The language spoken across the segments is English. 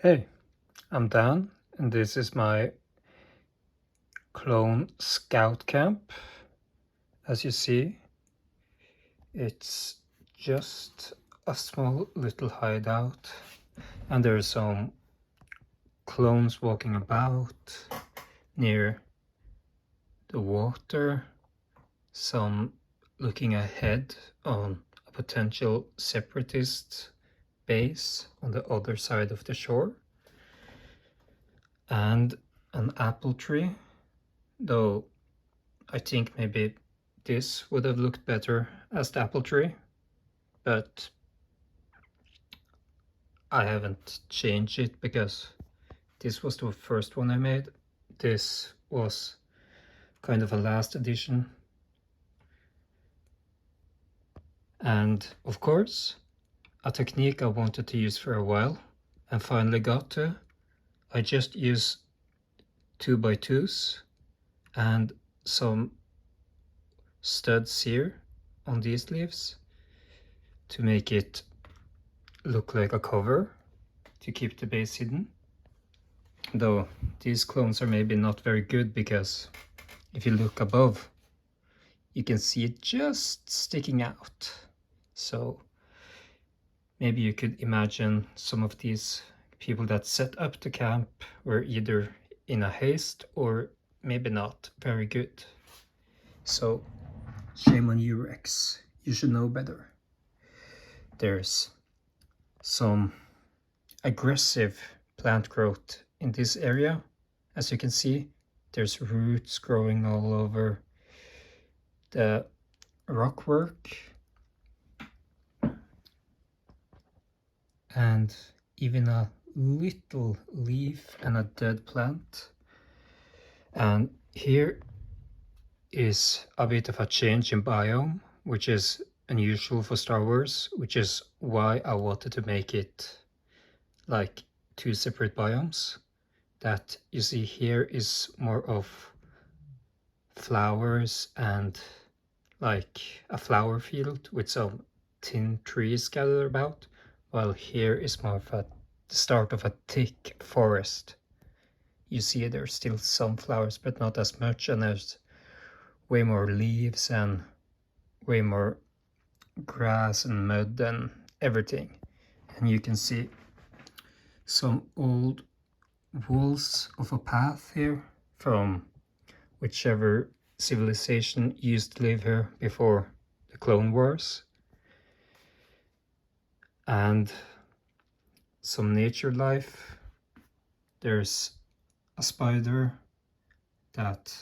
Hey, I'm Dan, and this is my clone scout camp. As you see, it's just a small little hideout, and there are some clones walking about near the water, some looking ahead on a potential separatist base on the other side of the shore, and an apple tree, though I think maybe this would have looked better as the apple tree, but I haven't changed it because this was the first one I made. This was kind of a last edition. And of course, a technique I wanted to use for a while and finally got to. I just use 2x2s and some studs here on these leaves to make it look like a cover to keep the base hidden. Though these clones are maybe not very good because if you look above, you can see it just sticking out. So maybe you could imagine some of these people that set up the camp were either in a haste or maybe not very good. So shame on you, Rex. You should know better. There's some aggressive plant growth in this area. As you can see, there's roots growing all over the rockwork and even a little leaf and a dead plant. And here is a bit of a change in biome, which is unusual for Star Wars, which is why I wanted to make it like two separate biomes. That you see here is more of flowers and like a flower field with some thin trees scattered about, while here is more of the start of a thick forest. You see there's still some flowers, but not as much, and there's way more leaves and way more grass and mud and everything. And you can see some old walls of a path here from whichever civilization used to live here before the Clone Wars. And some nature life. There's a spider that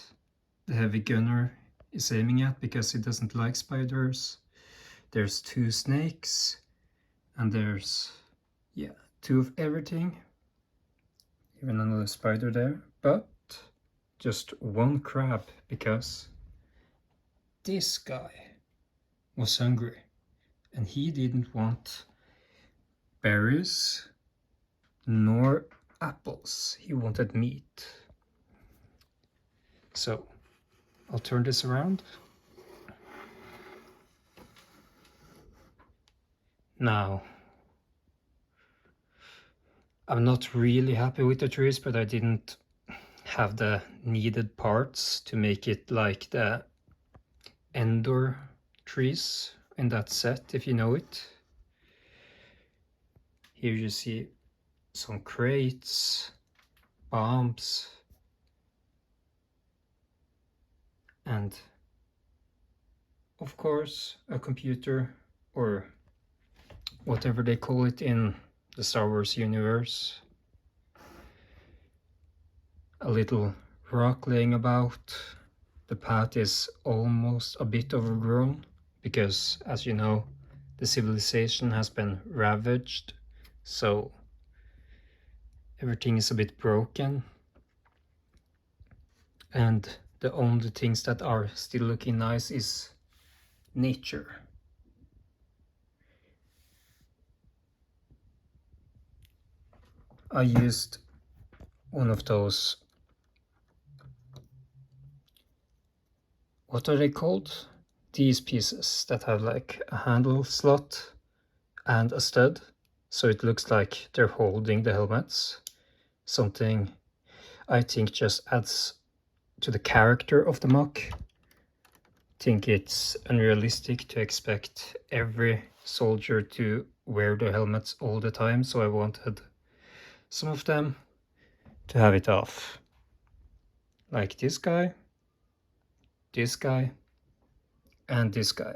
the heavy gunner is aiming at because he doesn't like spiders. There's two snakes, and there's, yeah, two of everything. Even another spider there, but just one crab because this guy was hungry and he didn't want berries nor apples. He wanted meat. So I'll turn this around. Now, I'm not really happy with the trees, but I didn't have the needed parts to make it like the Endor trees in that set, if you know it. Here you see some crates, bombs, and of course a computer, or whatever they call it in the Star Wars universe. A little rock laying about. The path is almost a bit overgrown because, as you know, the civilization has been ravaged, so everything is a bit broken. And the only things that are still looking nice is nature. I used one of those, what are they called? These pieces that have like a handle slot and a stud. so it looks like they're holding the helmets. Something I think just adds to the character of the MOC. I think it's unrealistic to expect every soldier to wear their helmets all the time, so I wanted some of them to have it off. Like this guy, and this guy.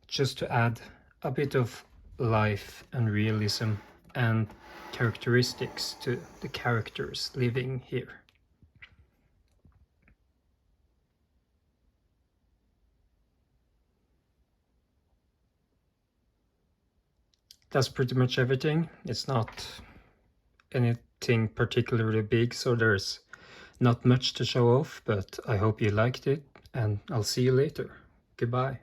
Just to add a bit of life and realism and characteristics to the characters living here. That's pretty much everything. It's not anything particularly big, so there's not much to show off, but I hope you liked it, and I'll see you later. Goodbye.